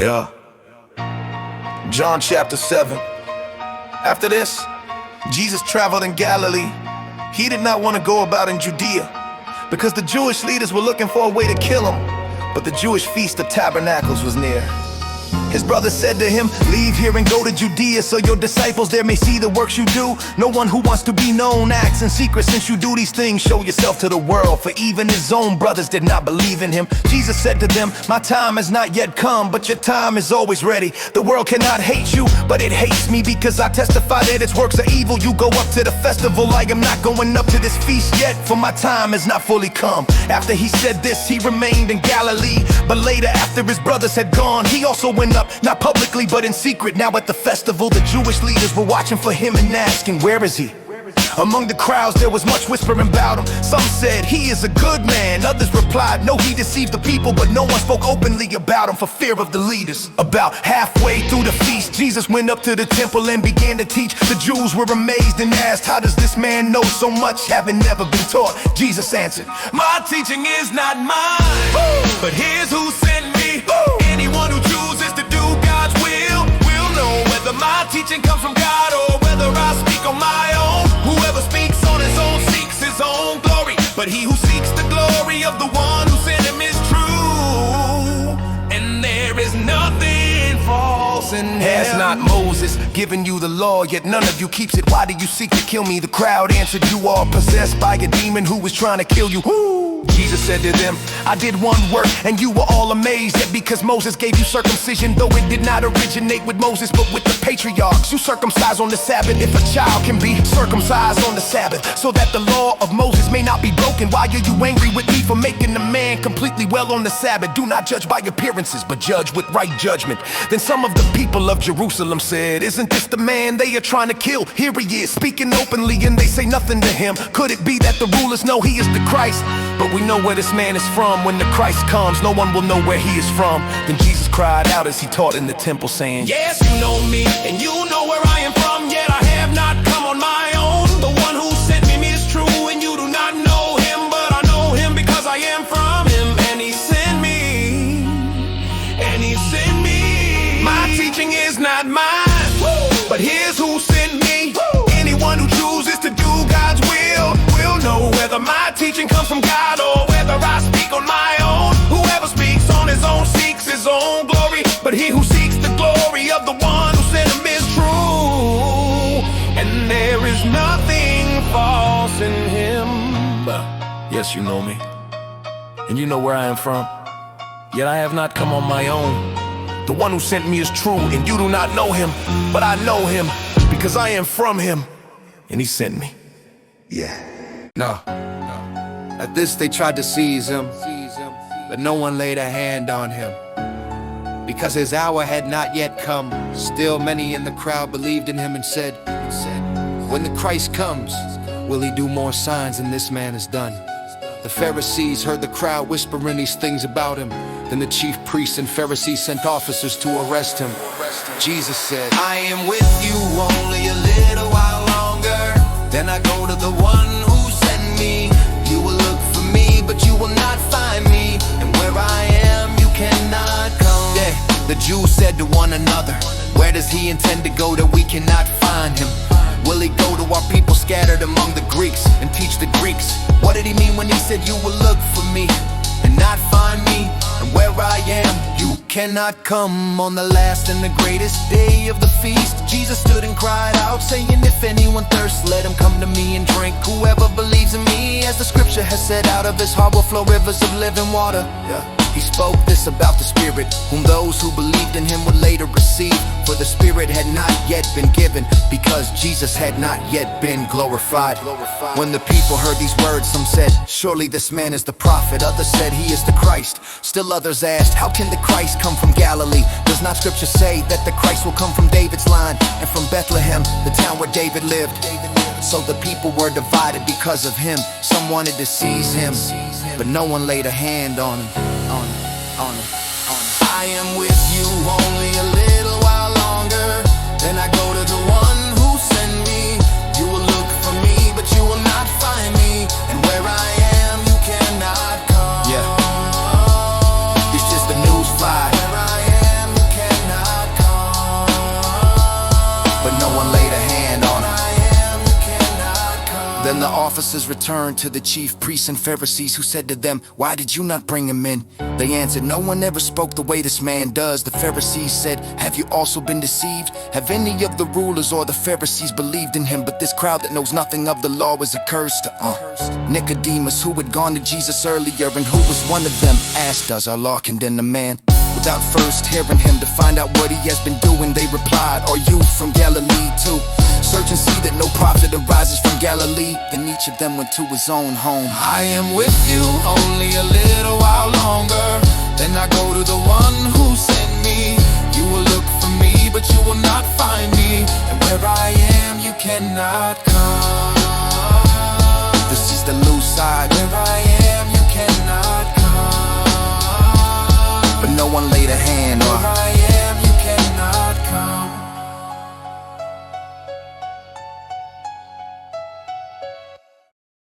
Yeah. John chapter 7. After this, Jesus traveled in Galilee. He did not want to go about in Judea because the Jewish leaders were looking for a way to kill him. But the Jewish Feast of Tabernacles was near. His brother said to him, "Leave here and go to Judea so your disciples there may see the works you do. No one who wants to be known acts in secret. Since you do these things, show yourself to the world." For even his own brothers did not believe in him. Jesus said to them, "My time has not yet come, but your time is always ready. The world cannot hate you, but it hates me because I testify that its works are evil. You go up to the festival, I am not going up to this feast yet, for my time has not fully come." After he said this, he remained in Galilee. But later, after his brothers had gone, he also went up, not publicly but in secret. Now at the festival, the Jewish leaders were watching for him and asking, "Where is he?" Among the crowds there was much whispering about him. Some said, "He is a good man." Others replied, "No, he deceived the people." But no one spoke openly about him for fear of the leaders. About halfway through the feast, Jesus went up to the temple and began to teach. The Jews were amazed and asked, "How does this man know so much, having never been taught?" Jesus answered, "My teaching is not mine, but his who sent me. Anyone who chooses to do God's will know whether my teaching comes from God or whether I speak on my own. Whoever speaks on his own seeks his own glory, but he who seeks the glory of the one who sent him is true. And there is nothing false in him." "Has not Moses given you the law, yet none of you keeps it? Why do you seek to kill me?" The crowd answered, "You are possessed by a demon who was trying to kill you." Jesus said to them, "I did one work and you were all amazed, yet because Moses gave you circumcision, though it did not originate with Moses but with the patriarchs. You circumcise on the Sabbath. If a child can be circumcised on the Sabbath, so that the law of Moses may not be broken, why are you angry with me for making a man completely well on the Sabbath? Do not judge by appearances, but judge with right judgment." Then some of the people of Jerusalem said, "Isn't this the man they are trying to kill? Here he is, speaking openly, and they say nothing to him. Could it be that the rulers know he is the Christ? But we know where this man is from. When the Christ comes, no one will know where he is from." Then Jesus cried out as he taught in the temple, saying, "Yes, you know me, and you know where I am from, yet I have not come on my own. The one who sent me is true, and you do not know him, but I know him because I am from him, and he sent me, and he sent me. My teaching is not mine, but his who sent me. Anyone who chooses to do God's will know whether my teaching comes from God or whether I speak on my own. Whoever speaks on his own seeks his own glory, but he who seeks the glory of the one who sent him is true. And there is nothing false in him." Yes, you know me, and you know where I am from, yet I have not come on my own. The one who sent me is true, and you do not know him, but I know him because I am from him, and he sent me. Yeah. No. At this they tried to seize him, but no one laid a hand on him, because his hour had not yet come. Still many in the crowd believed in him and said, "When the Christ comes, will he do more signs than this man has done?" The Pharisees heard the crowd whispering these things about him. Then the chief priests and Pharisees sent officers to arrest him. Jesus said, "I am with you only a little while longer. Then I go to the one who sent me. You will look for me, but you will not find me. And where I am, you cannot come." Yeah, the Jews said to one another, "Where does he intend to go that we cannot find him? Will he go to our people scattered among the Greeks and teach the Greeks? What did he mean when he said you will look for me and not find me? And where I am, you cannot come." On the last and the greatest day of the feast, Jesus stood and cried out, saying, "If anyone thirsts, let him come to me and drink. Whoever believes in me, as the scripture has said, out of his heart will flow rivers of living water." Yeah. He spoke this about the Spirit, whom those who believed in him would later receive. For the Spirit had not yet been given, because Jesus had not yet been glorified. When the people heard these words, some said, "Surely this man is the prophet." Others said, "He is the Christ." Still others asked, "How can the Christ come from Galilee? Does not scripture say that the Christ will come from David's line and from Bethlehem, the town where David lived?" So the people were divided because of him. Some wanted to seize him, but no one laid a hand on him. "I am with you only a little while longer. Then I go to the one who sent me. You will look for me, but you will not find me. And where I am, you cannot come." Yeah. It's just a news fly. Where I am, you Then the officers returned to the chief priests and Pharisees, who said to them, "Why did you not bring him in?" They answered, "No one ever spoke the way this man does." The Pharisees said, "Have you also been deceived? Have any of the rulers or the Pharisees believed in him? But this crowd that knows nothing of the law is accursed." Nicodemus, who had gone to Jesus earlier and who was one of them, asked, "Does our law condemn a man without first hearing him to find out what he has been doing?" They replied, "Are you from Galilee too? Search and see that no prophet arises from Galilee." Then each of them went to his own home. I am with you only a little while longer, then I go